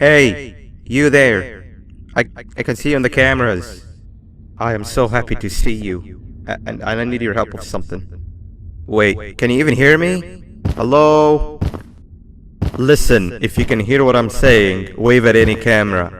Hey, you there. I can see you on the cameras. I am so happy to see you. And I need your help with something. Wait, can you even hear me? Hello? Listen, if you can hear what I'm saying, wave at any camera.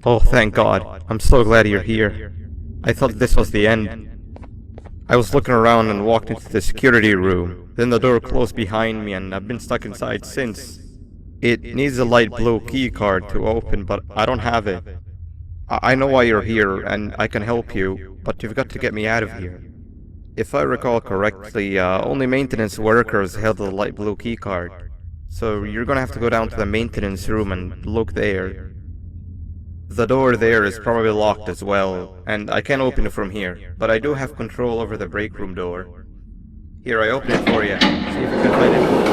Oh, thank God. I'm so glad you're here. I thought this was the end. I was looking around and walked into the security room. Then the door closed behind me and I've been stuck inside since. It needs a light blue key card to open, but I don't have it. I know why you're here and I can help you, but you've got to get me out of here. If I recall correctly, only maintenance workers held the light blue key card. So you're gonna have to go down to the maintenance room and look there. The door there is probably locked as well, and I can't open it from here, but I do have control over the break room door. Here, I open it for you. See if you can find it.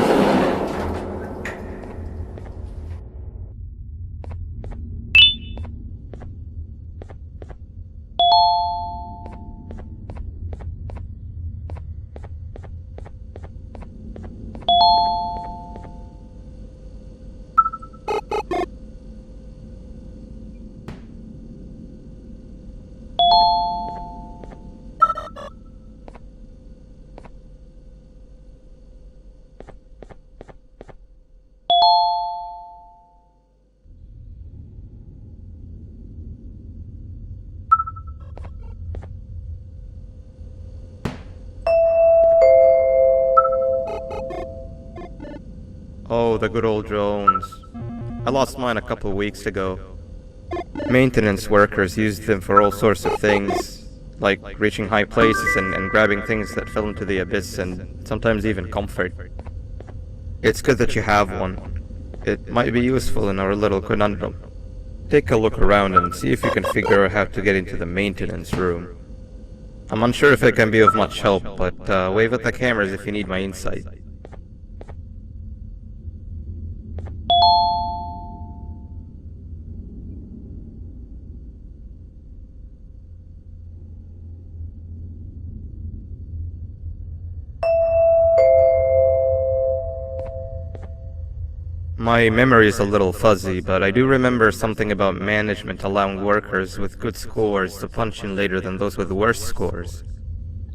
Oh, the good old drones. I lost mine a couple of weeks ago. Maintenance workers used them for all sorts of things, like reaching high places and grabbing things that fell into the abyss, and sometimes even comfort. It's good that you have one. It might be useful in our little conundrum. Take a look around and see if you can figure out how to get into the maintenance room. I'm unsure if it can be of much help, but wave at the cameras if you need my insight. My memory is a little fuzzy, but I do remember something about management allowing workers with good scores to punch in later than those with worse scores.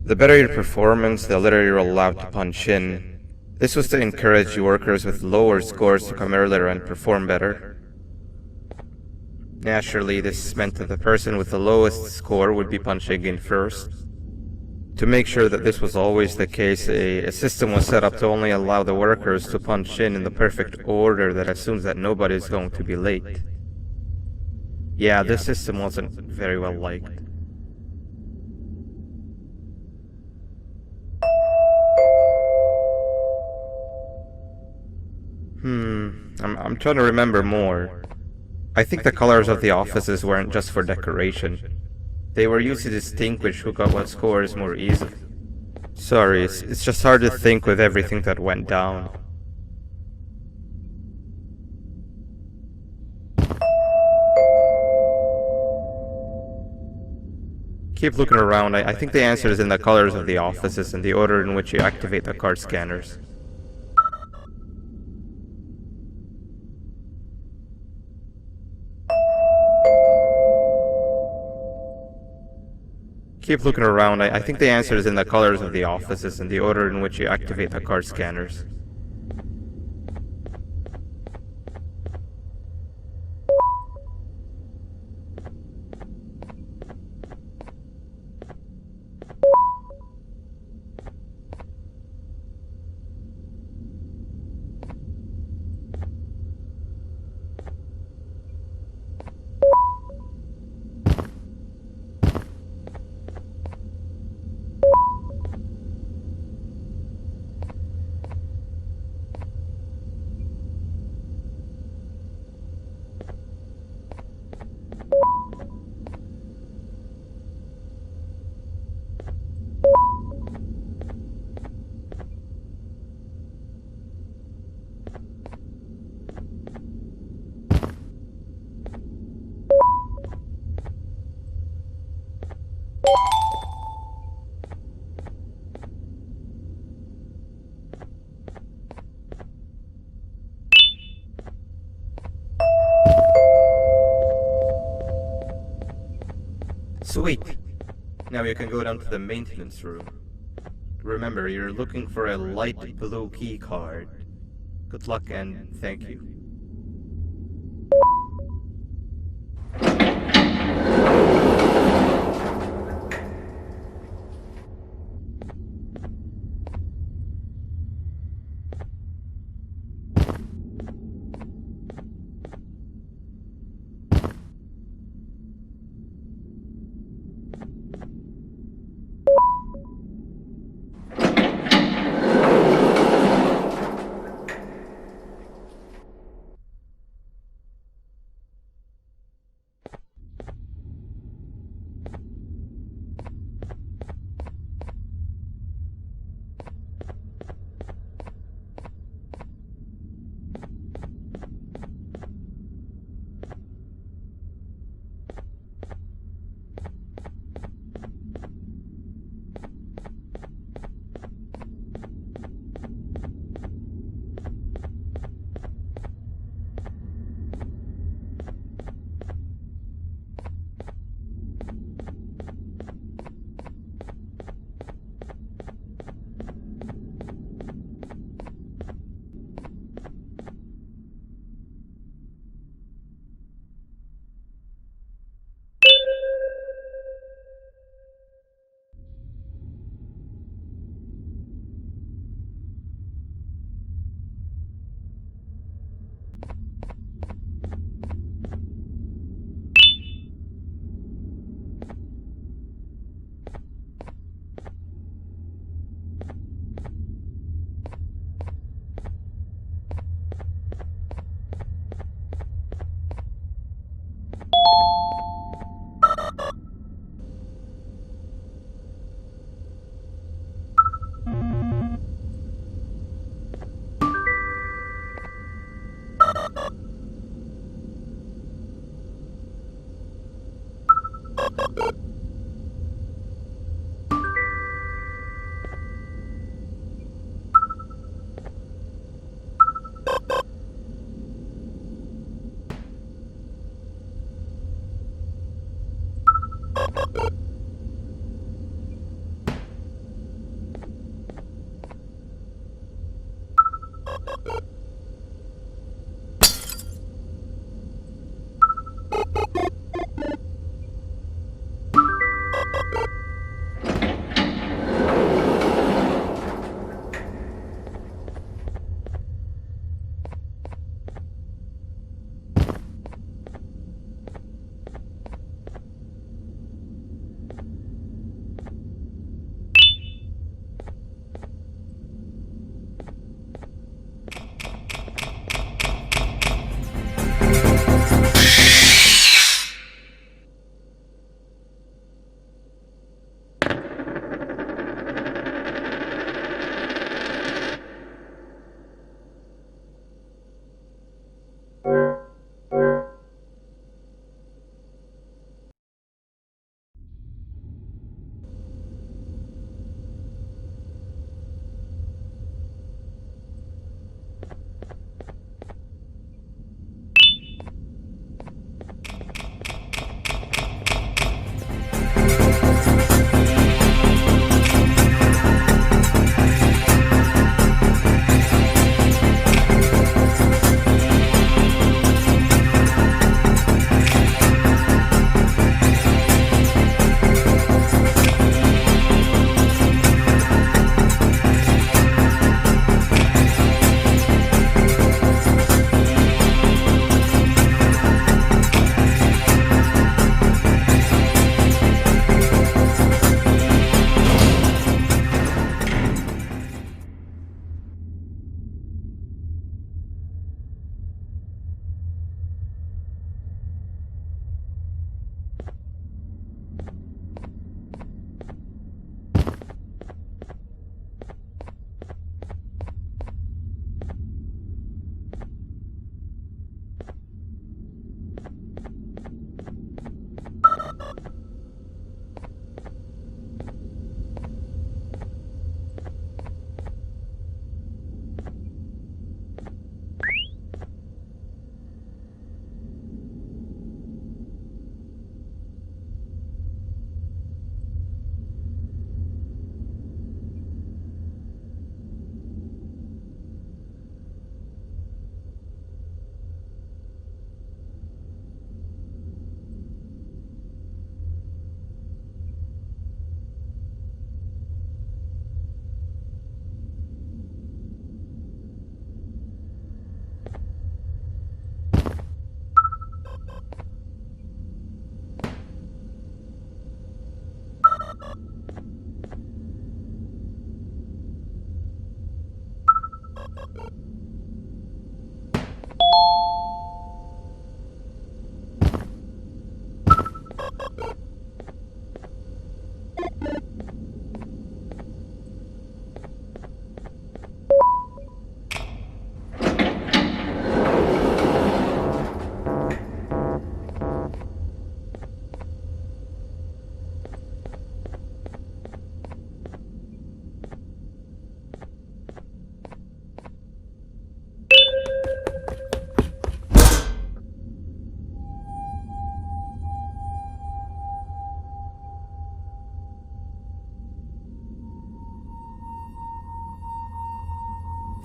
The better your performance, the later you're allowed to punch in. This was to encourage workers with lower scores to come earlier and perform better. Naturally, this meant that the person with the lowest score would be punching in first. To make sure that this was always the case, a system was set up to only allow the workers to punch in the perfect order that assumes that nobody is going to be late. Yeah, this system wasn't very well liked. I'm trying to remember more. I think the colors of the offices weren't just for decoration. They were used to distinguish who got what scores more easily. Sorry, it's just hard to think with everything that went down. Keep looking around. I think the answer is in the colors of the offices and the order in which you activate the card scanners. Keep looking around. I think the answer is in the colors of the offices and the order in which you activate the card scanners. Sweet! Now you can go down to the maintenance room. Remember, you're looking for a light blue key card. Good luck and thank you.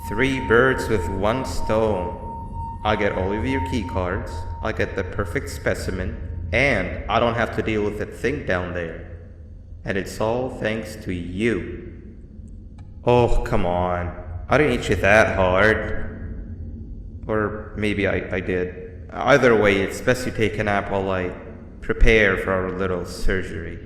Three birds with one stone. I'll get all of your key cards, I'll get the perfect specimen, and I don't have to deal with that thing down there. And it's all thanks to you. Oh, come on. I didn't hit you that hard. Or maybe I did. Either way, it's best you take a nap while I prepare for our little surgery.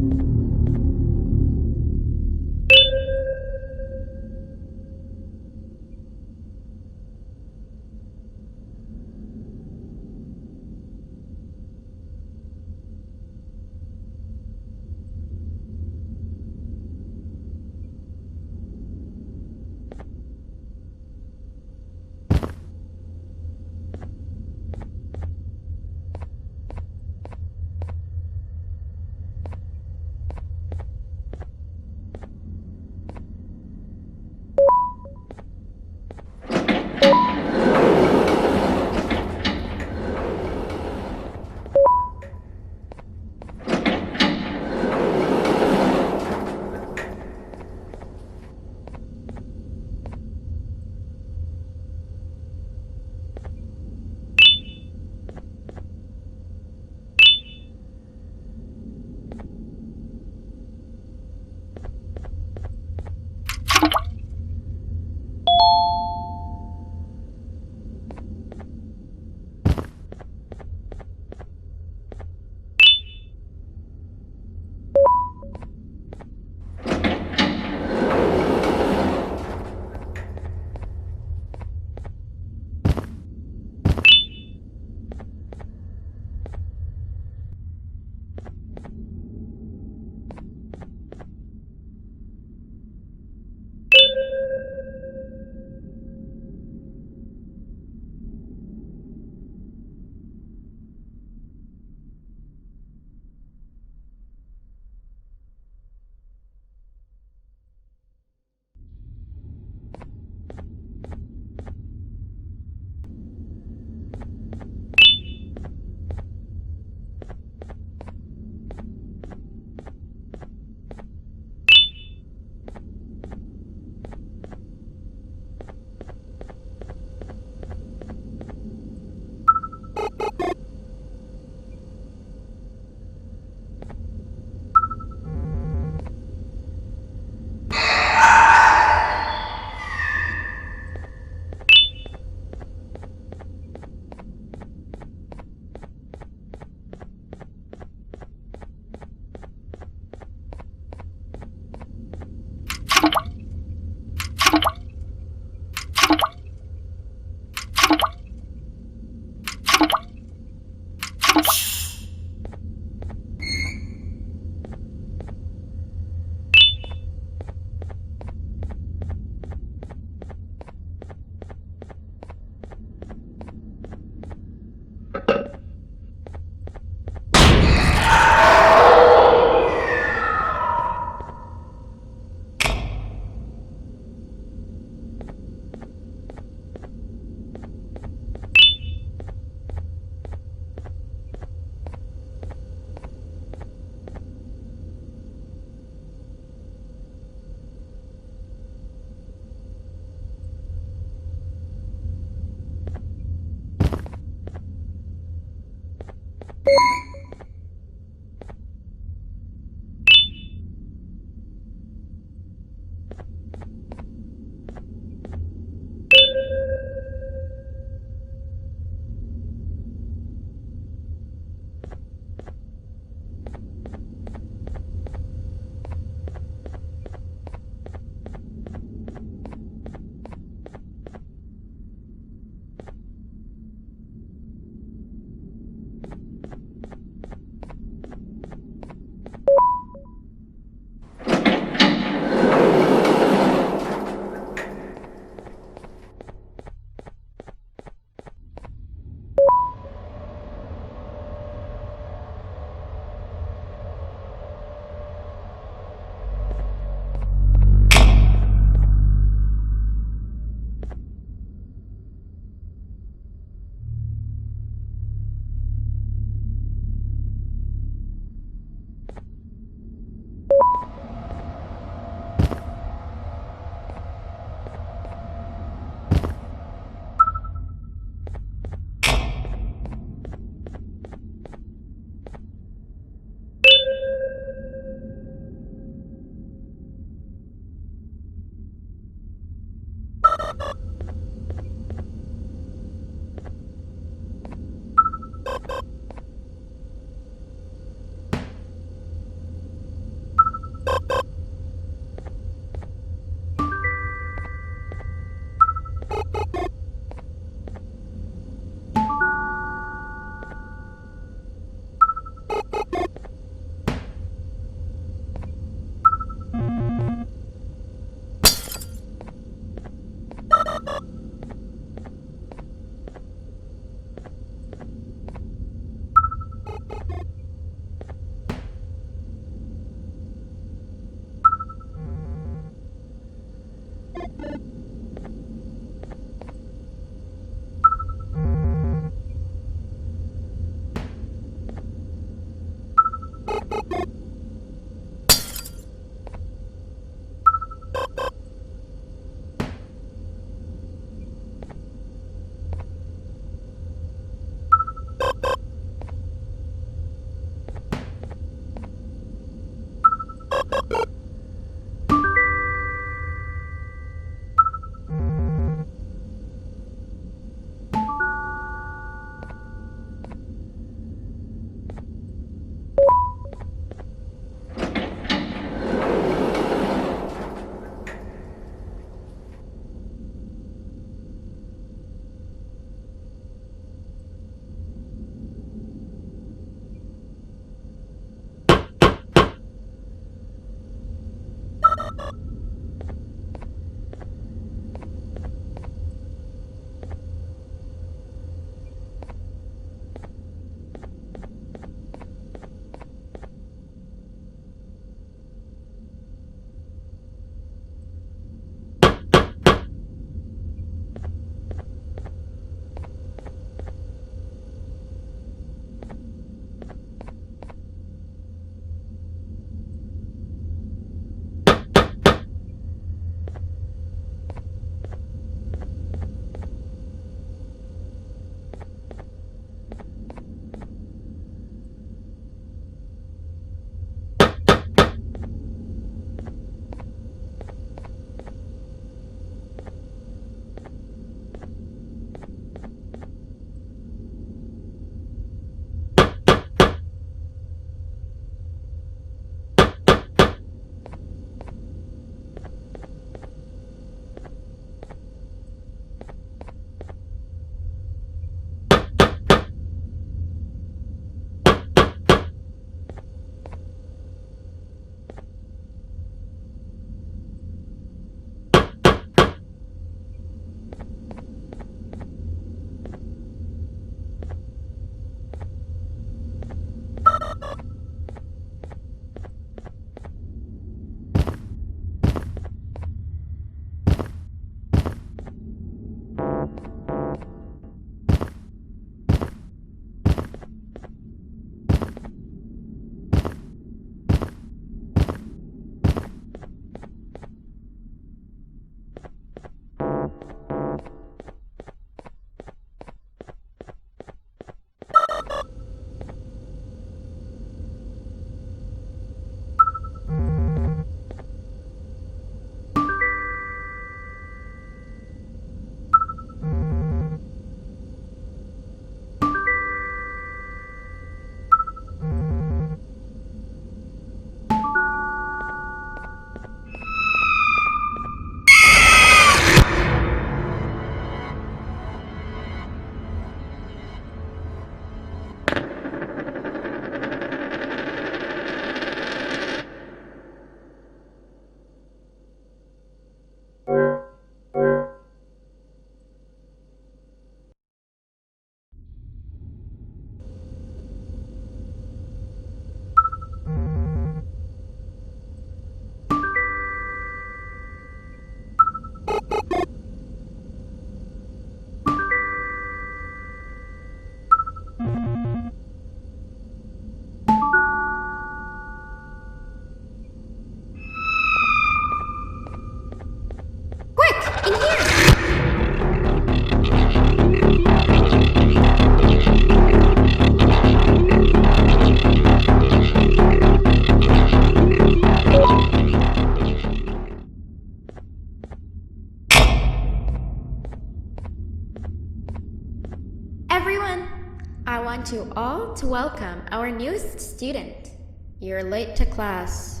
you all to welcome our newest student. You're late to class.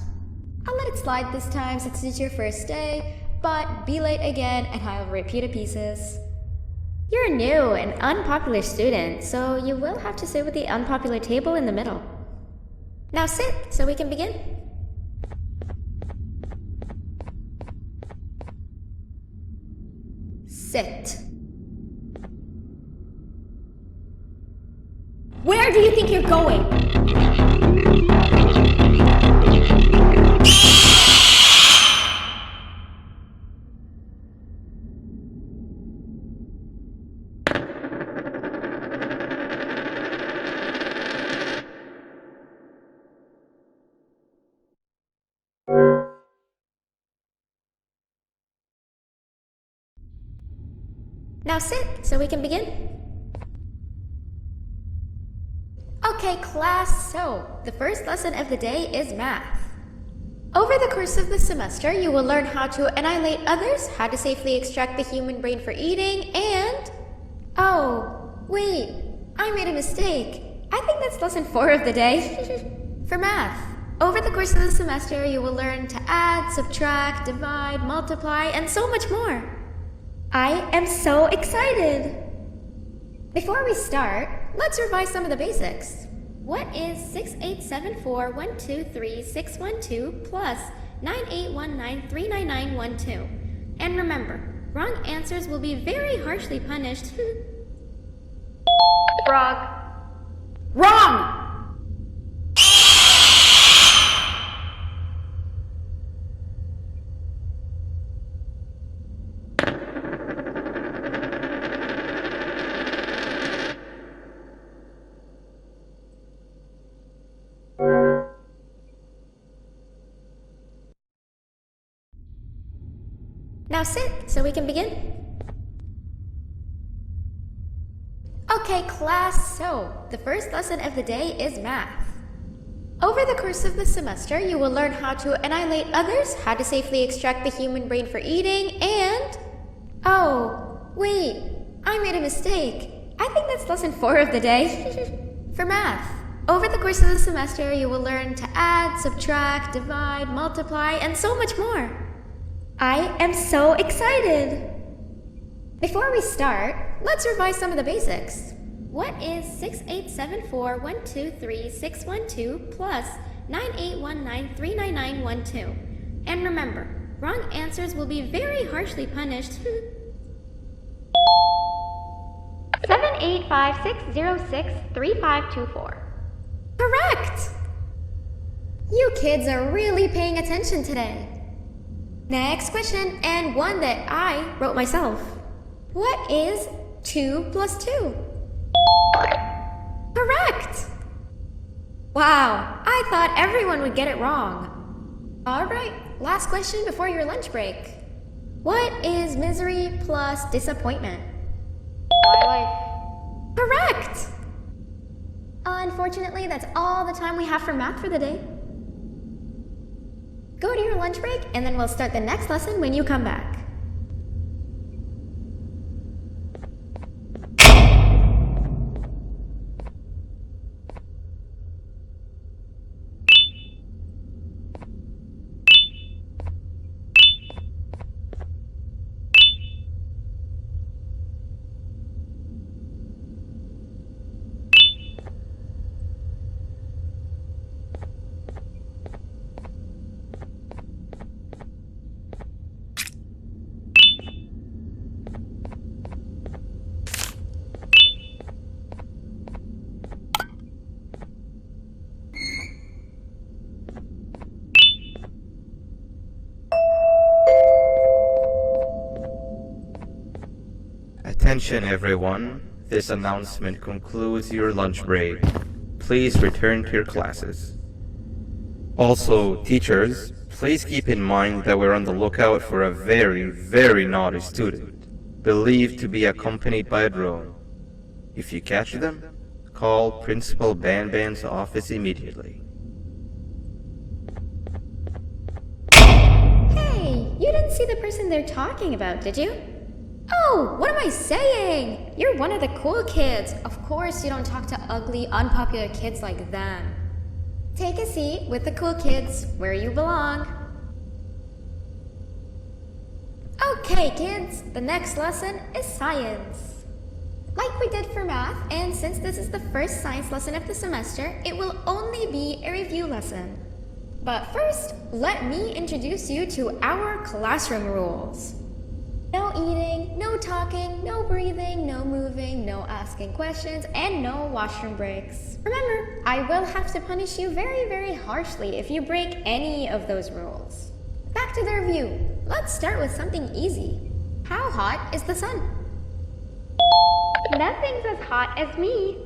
I'll let it slide this time since it's your first day, but be late again and I'll rip you to pieces. You're a new and unpopular student, so you will have to sit with the unpopular table in the middle. Now sit so we can begin. Sit. Where do you think you're going? Now sit so we can begin. Okay, class, so the first lesson of the day is math. Over the course of the semester, you will learn how to annihilate others, how to safely extract the human brain for eating, and... Oh, wait, I made a mistake. I think that's lesson 4 of the day. For math, over the course of the semester, you will learn to add, subtract, divide, multiply, and so much more. I am so excited! Before we start, let's revise some of the basics. What is 6874123612 plus 9819399912? And remember, wrong answers will be very harshly punished. Frog. Wrong! Now sit so we can begin. Okay, class, so the first lesson of the day is math. Over the course of the semester, you will learn how to annihilate others, how to safely extract the human brain for eating, and... Oh, wait, I made a mistake. I think that's lesson 4 of the day. For math, over the course of the semester, you will learn to add, subtract, divide, multiply, and so much more. I am so excited! Before we start, let's revise some of the basics. What is 6874123612 plus 9819399912? And remember, wrong answers will be very harshly punished. 7856063524. Correct! You kids are really paying attention today. Next question, and one that I wrote myself. What is 2 plus 2? Correct! Wow, I thought everyone would get it wrong. Alright, last question before your lunch break. What is misery plus disappointment? My life. Correct! Unfortunately, that's all the time we have for math for the day. Go to your lunch break, and then we'll start the next lesson when you come back. Attention everyone, this announcement concludes your lunch break. Please return to your classes. Also, teachers, please keep in mind that we're on the lookout for a very naughty student, believed to be accompanied by a drone. If you catch them, call Principal Banban's office immediately. Hey, you didn't see the person they're talking about, did you? Oh, what am I saying? You're one of the cool kids. Of course you don't talk to ugly, unpopular kids like them. Take a seat with the cool kids where you belong. Okay, kids, the next lesson is science. Like we did for math, and since this is the first science lesson of the semester, it will only be a review lesson. But first, let me introduce you to our classroom rules. No eating, no talking, no breathing, no moving, no asking questions, and no washroom breaks. Remember, I will have to punish you very, very harshly if you break any of those rules. Back to the review. Let's start with something easy. How hot is the sun? Nothing's as hot as me.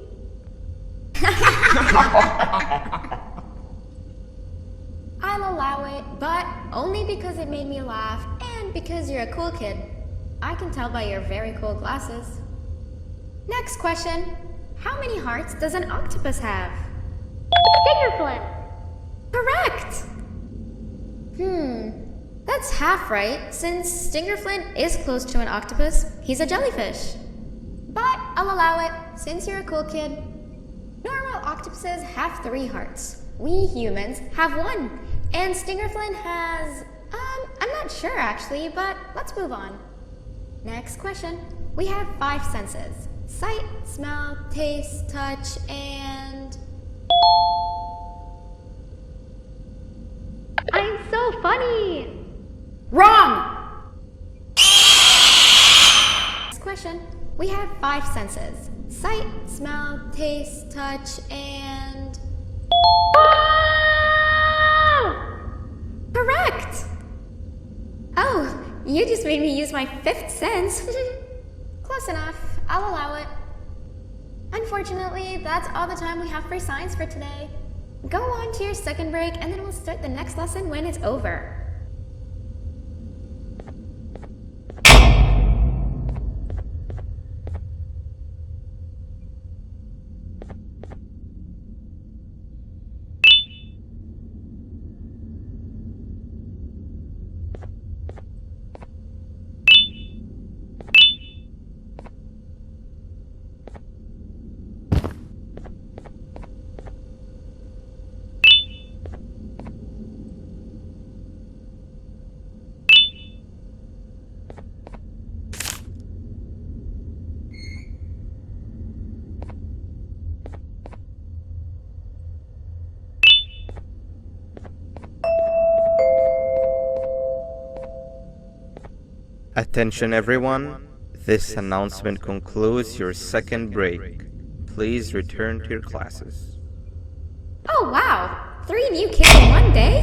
I'll allow it, but only because it made me laugh and because you're a cool kid. I can tell by your very cool glasses. Next question. How many hearts does an octopus have? Stingerflint. Correct! That's half right, since Stingerflint is close to an octopus. He's a jellyfish. But I'll allow it, since you're a cool kid. Normal octopuses have 3 hearts. We humans have 1. And Stingerflint has... I'm not sure actually, but let's move on. Next question. We have 5 senses. Sight, smell, taste, touch, and... I'm so funny. Wrong! Next question. We have 5 senses. Sight, smell, taste, touch, and... Correct! Oh, you just made me use my 5th sense. Close enough. I'll allow it. Unfortunately, that's all the time we have for science for today. Go on to your second break, and then we'll start the next lesson when it's over. Attention everyone, this announcement concludes your second break. Please return to your classes. Oh wow! 3 new kids in one day?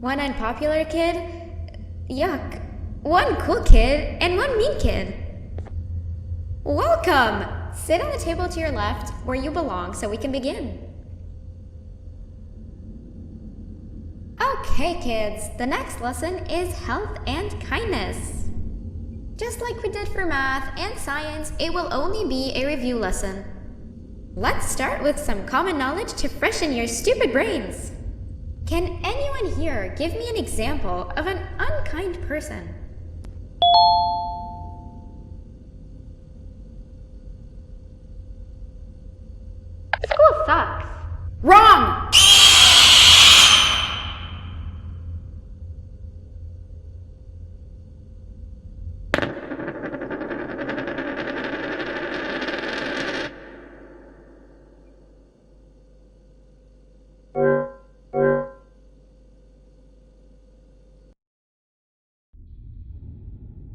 1 unpopular kid? Yuck. 1 cool kid and 1 mean kid. Welcome! Sit on the table to your left where you belong so we can begin. Okay, kids, the next lesson is health and kindness. Just like we did for math and science, it will only be a review lesson. Let's start with some common knowledge to freshen your stupid brains. Can anyone here give me an example of an unkind person? School sucks. Wrong!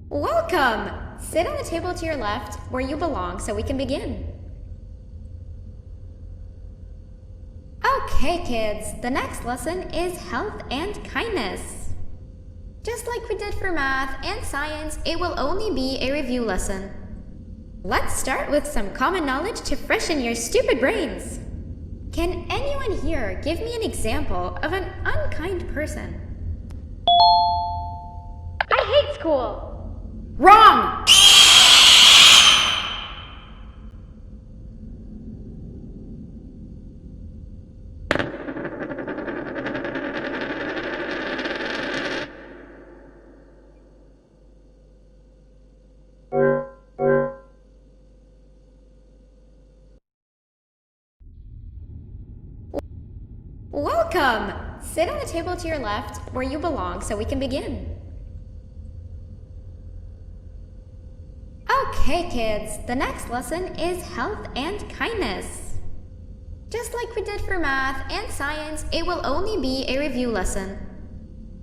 Welcome! Sit on the table to your left where you belong so we can begin. Okay, kids, the next lesson is health and kindness. Just like we did for math and science, it will only be a review lesson. Let's start with some common knowledge to freshen your stupid brains. Can anyone here give me an example of an unkind person? I hate school. Wrong! Welcome! Sit on the table to your left, where you belong, so we can begin. Okay, kids, the next lesson is health and kindness. Just like we did for math and science, it will only be a review lesson.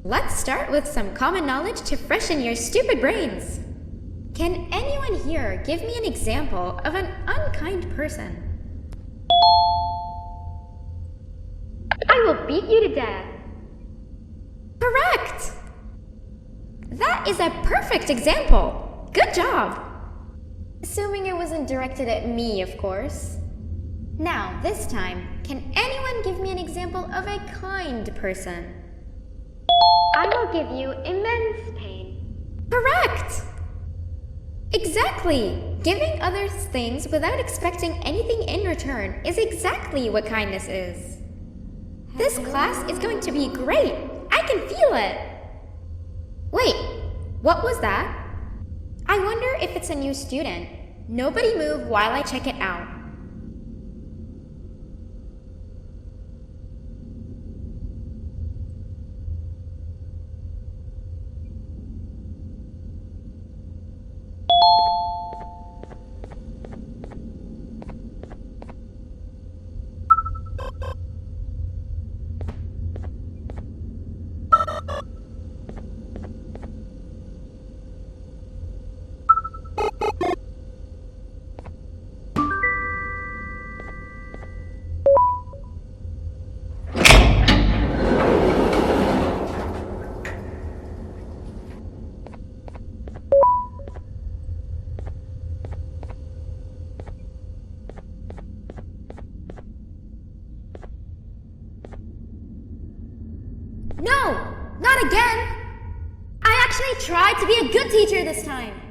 Let's start with some common knowledge to freshen your stupid brains. Can anyone here give me an example of an unkind person? I will beat you to death. Correct! That is a perfect example. Good job. Assuming it wasn't directed at me, of course. Now, this time, can anyone give me an example of a kind person? I will give you immense pain. Correct! Exactly! Giving others things without expecting anything in return is exactly what kindness is. This class is going to be great! I can feel it! Wait, what was that? I wonder if it's a new student. Nobody move while I check it out. No! Not again! I actually tried to be a good teacher this time.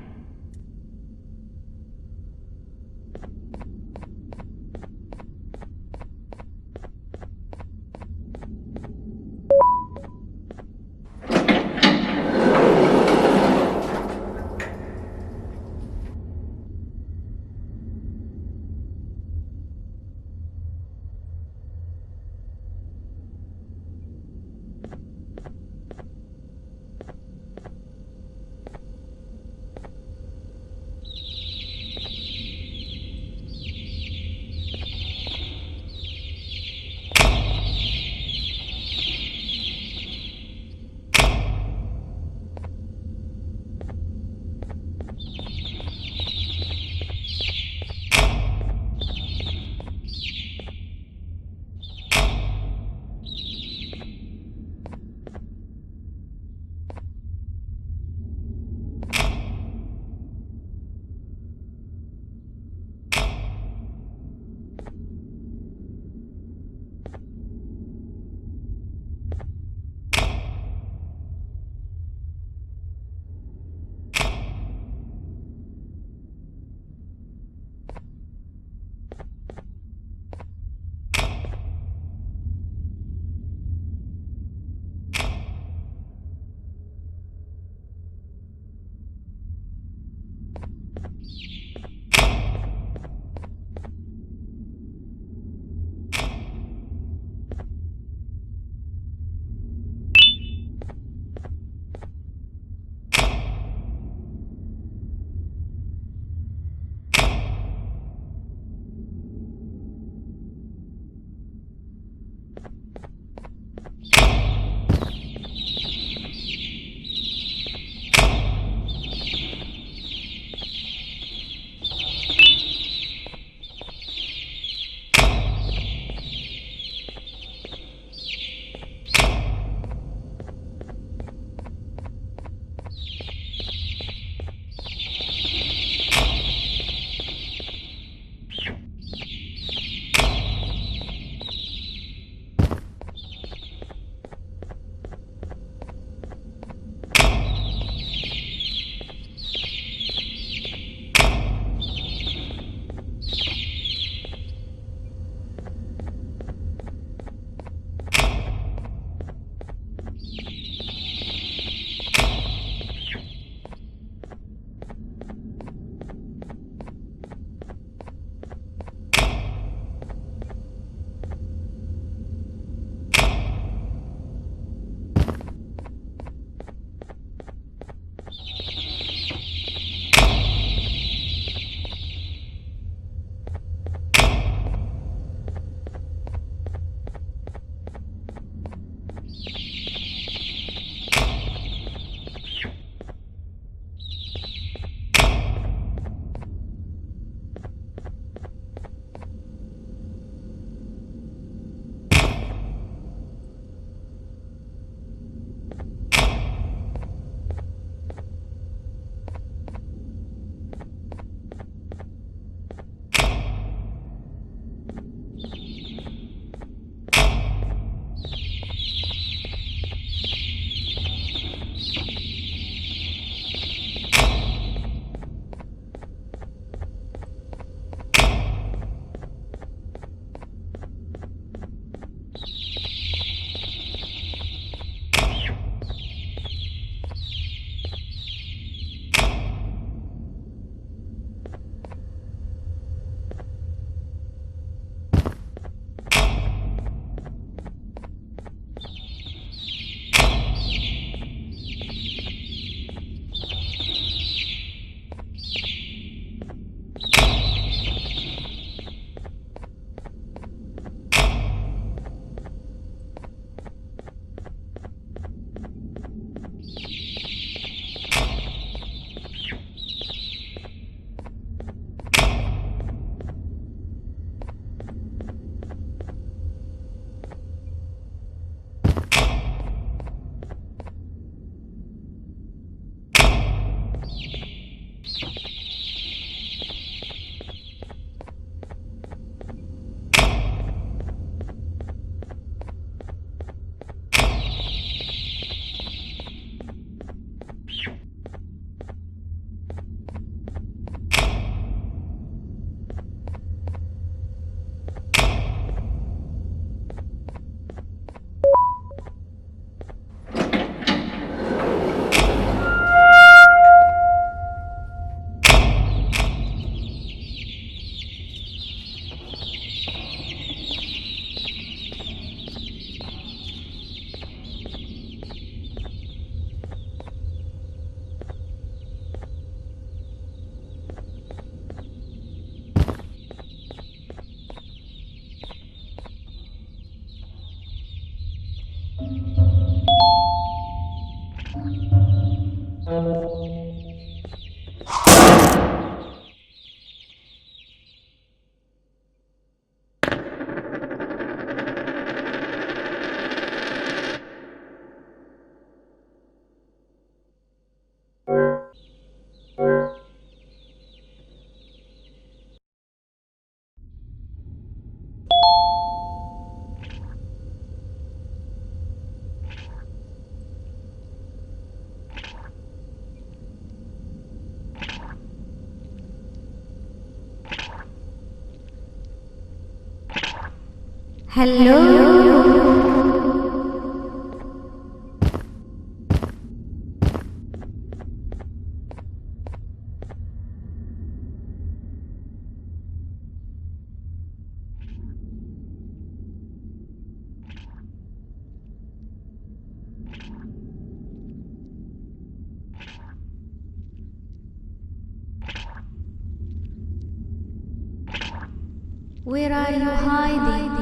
Where are you hiding?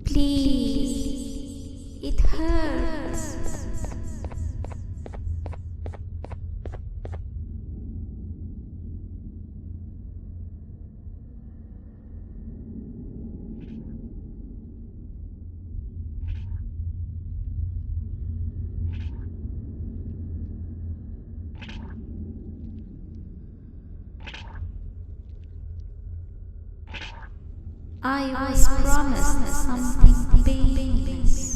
Please, it hurts. I was promised something painless.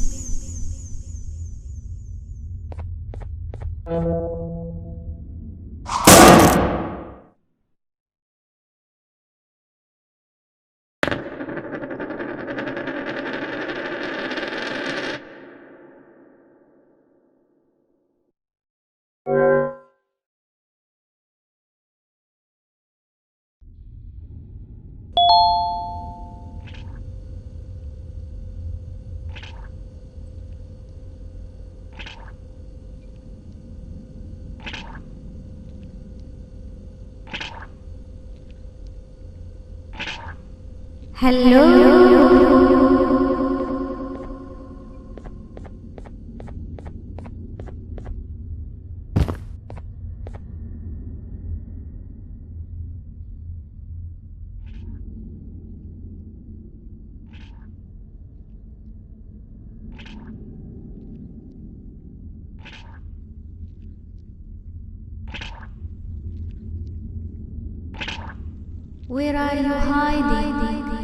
Where are you hiding?